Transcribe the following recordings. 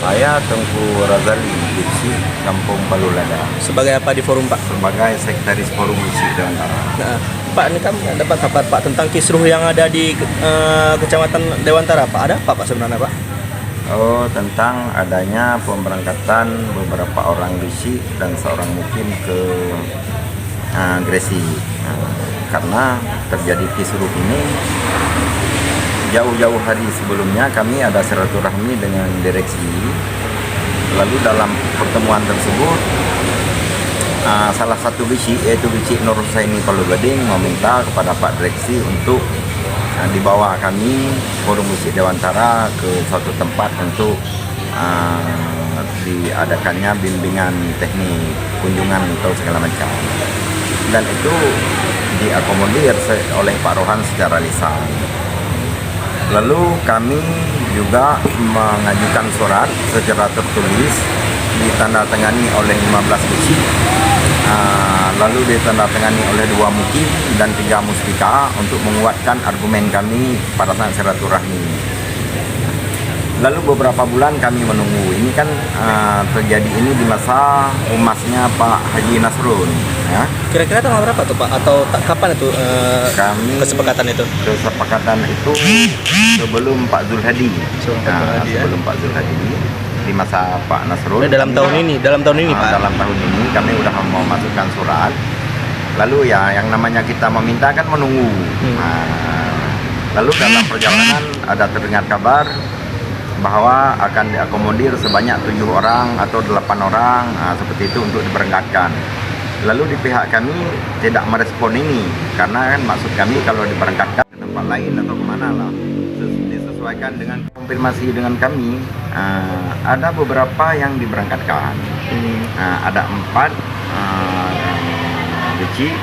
Saya Tengku Razali, Gipsi, Kampung Palulada. Sebagai apa di forum Pak? Sebagai Sekretaris Forum Gipsi Dewantara. Nah, Pak, ini kan dapat kabar Pak tentang kisruh yang ada di Kecamatan Dewantara Pak. Ada apa Pak sebenarnya Pak? Oh, tentang adanya pemberangkatan beberapa orang Gipsi dan seorang Mukim ke Gresik. Karena terjadi kisruh ini, jauh-jauh hari sebelumnya kami ada silaturahmi dengan direksi. Lalu dalam pertemuan tersebut salah satu bisi, yaitu bisi Nur Husaini Palugading, meminta kepada Pak Direksi untuk dibawa kami Forum Bisi Dewantara ke suatu tempat untuk diadakannya bimbingan teknik, kunjungan atau segala macam. Dan itu diakomodir oleh Pak Rohan secara lisan. Lalu kami juga mengajukan surat secara tertulis ditandatangani oleh 15 bisi, lalu ditandatangani oleh 2 mukim dan 3 muspika untuk menguatkan argumen kami pada saat silaturahmi. Lalu beberapa bulan kami menunggu. Ini kan terjadi ini di masa umasnya Pak Haji Nasrun. Ya. Kira-kira tanggal berapa tuh Pak? Atau kapan itu kesepakatan itu? Kesepakatan itu sebelum Pak Zulhadi. Sebelum Pak Zulhadi di masa Pak Nasrun. Dalam tahun ini Pak. Dalam tahun ini kami udah mau masukkan surat. Lalu ya yang namanya kita meminta kan menunggu. Lalu dalam perjalanan ada terdengar kabar bahwa akan diakomodir sebanyak 7 orang atau 8 orang seperti itu untuk diberangkatkan. Lalu di pihak kami tidak merespon ini karena kan maksud kami kalau diberangkatkan ke tempat lain atau kemana lah, disesuaikan dengan konfirmasi dengan kami. Ada beberapa yang diberangkatkan. Ada 4 beci,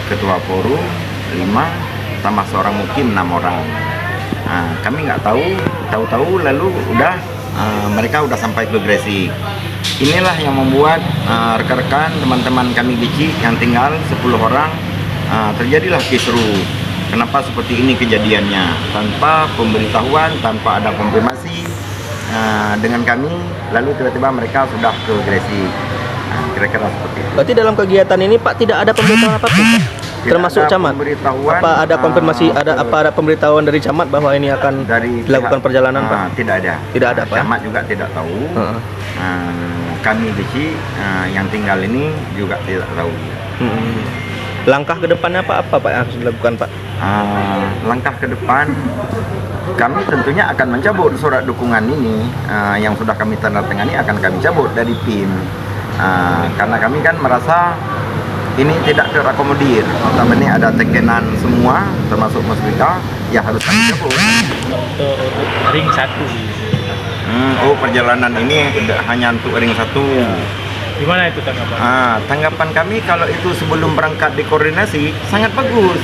ketua forum 5 sama seorang mukim 6 orang. Kami nggak tahu lalu udah mereka udah sampai ke Gresik. Inilah yang membuat rekan-rekan teman-teman kami biji yang tinggal 10 orang terjadilah kisruh. Kenapa seperti ini kejadiannya? Tanpa pemberitahuan, tanpa ada konfirmasi dengan kami, lalu tiba-tiba mereka sudah ke Gresik. Kira-kira seperti itu. Berarti dalam kegiatan ini Pak tidak ada pemberitahuan apapun Pak? Termasuk camat. Apa ada konfirmasi, ada pemberitahuan dari camat bahwa ini akan dilakukan perjalanan Pak? Tidak ada. Tidak ada Pak. Camat juga tidak tahu. Kami besi yang tinggal ini juga tidak tahu. Langkah ke depannya apa Pak yang harus dilakukan Pak? Langkah ke depan kami tentunya akan mencabut surat dukungan ini yang sudah kami tandatangani, akan kami cabut dari PIM. Karena kami kan merasa ini tidak terakomodir, notabene ada tekenan semua termasuk muspika, ya harus kami cabut. Untuk ring 1. Perjalanan ini hanya untuk ring 1. Gimana itu tanggapan? Tanggapan kami kalau itu sebelum berangkat dikoordinasi sangat bagus.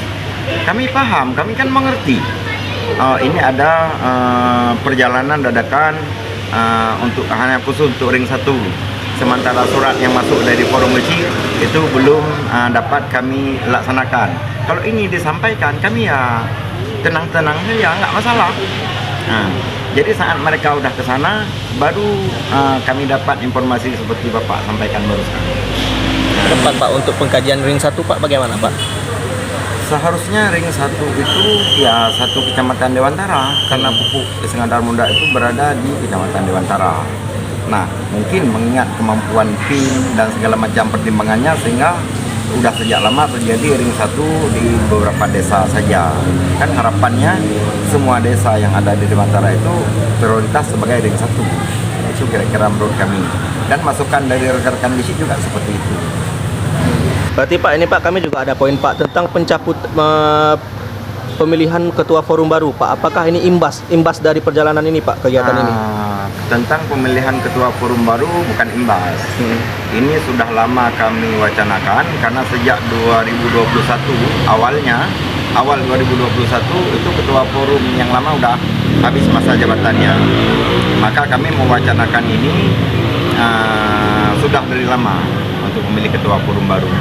Kami paham, kami kan mengerti. Ini ada perjalanan dadakan untuk hanya khusus untuk ring 1. Sementara surat yang masuk dari forum besi itu belum dapat kami laksanakan. Kalau ini disampaikan, kami ya tenang-tenang saja, nggak masalah. Jadi saat mereka udah ke sana, baru kami dapat informasi seperti Bapak sampaikan barusan. Depan Pak untuk pengkajian ring 1 Pak bagaimana Pak? Seharusnya ring 1 itu ya satu kecamatan Dewantara, karena pupuk Sengandar Munda itu berada di kecamatan Dewantara. Nah, mungkin mengingat kemampuan PIM dan segala macam pertimbangannya sehingga udah sejak lama terjadi ring 1 di beberapa desa saja. Kan harapannya semua desa yang ada di Dewantara itu prioritas sebagai ring 1. Itu kira-kira menurut kami. Dan masukan dari rekan-rekan bisi juga seperti itu. Berarti Pak, ini Pak kami juga ada poin Pak tentang pemilihan ketua forum baru Pak. Apakah ini imbas dari perjalanan ini Pak, kegiatan ini? Tentang pemilihan ketua forum baru bukan imbas. Ini sudah lama kami wacanakan karena sejak 2021 awal 2021 itu ketua forum yang lama udah habis masa jabatannya. Maka kami mewacanakan ini sudah dari lama untuk memilih ketua forum baru.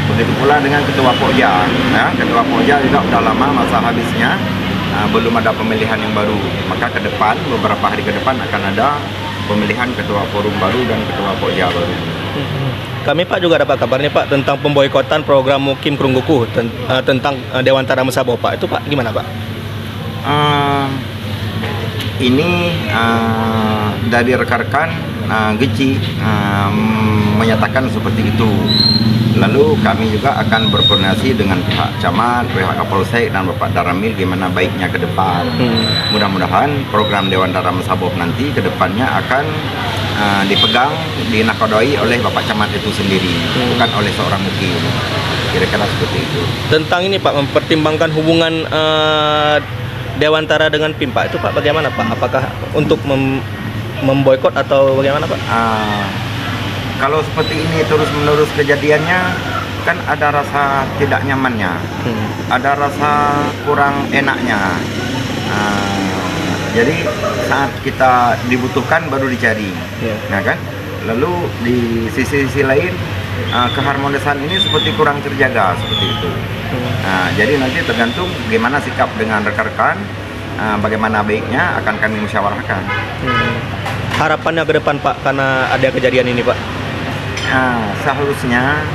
Begitu pula dengan ketua Pokja, ketua Pokja juga udah lama masa habisnya, belum ada pemilihan yang baru. Maka ke depan, beberapa hari ke depan akan ada pemilihan ketua forum baru dan ketua pokja baru. Kami Pak juga dapat kabarnya Pak tentang pemboikotan program Mukim Krungguku tentang Dewantara Mesaboh Pak. Itu Pak gimana Pak? Ini dari rekan-rekan Geci menyatakan seperti itu. Lalu kami juga akan berkoordinasi dengan pihak camat, pihak Kapolsek dan Bapak Daramil gimana baiknya ke depan. Mudah-mudahan program Dewantara Mesaboh nanti ke depannya akan dipegang, dinakodai oleh Bapak Camat itu sendiri, bukan oleh seorang mukim. Kira-kira seperti itu. Tentang ini Pak, mempertimbangkan hubungan Dewantara dengan PIM Pak, itu Pak bagaimana Pak? Apakah untuk memboikot atau bagaimana Pak? Kalau seperti ini terus-menerus kejadiannya, kan ada rasa tidak nyamannya, ada rasa kurang enaknya. Jadi saat kita dibutuhkan baru dicari, nah kan? Lalu di sisi lain keharmonisan ini seperti kurang terjaga seperti itu. Jadi nanti tergantung bagaimana sikap dengan rekan-rekan, bagaimana baiknya akan kami musyawarahkan. Harapannya ke depan Pak karena ada kejadian ini Pak? Seharusnya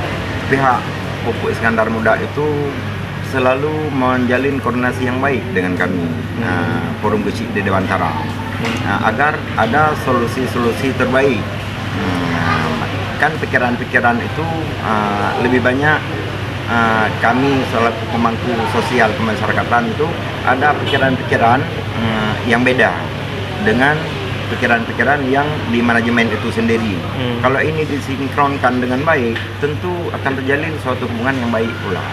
pihak Pupuk Iskandar Muda itu selalu menjalin koordinasi yang baik dengan kami, Forum Geci di Dewantara, agar ada solusi-solusi terbaik. Kan pikiran-pikiran itu lebih banyak kami selaku pemangku sosial kemasyarakatan itu ada pikiran-pikiran yang beda dengan pikiran-pikiran yang di manajemen itu sendiri. Kalau ini disinkronkan dengan baik, tentu akan terjalin suatu hubungan yang baik pula.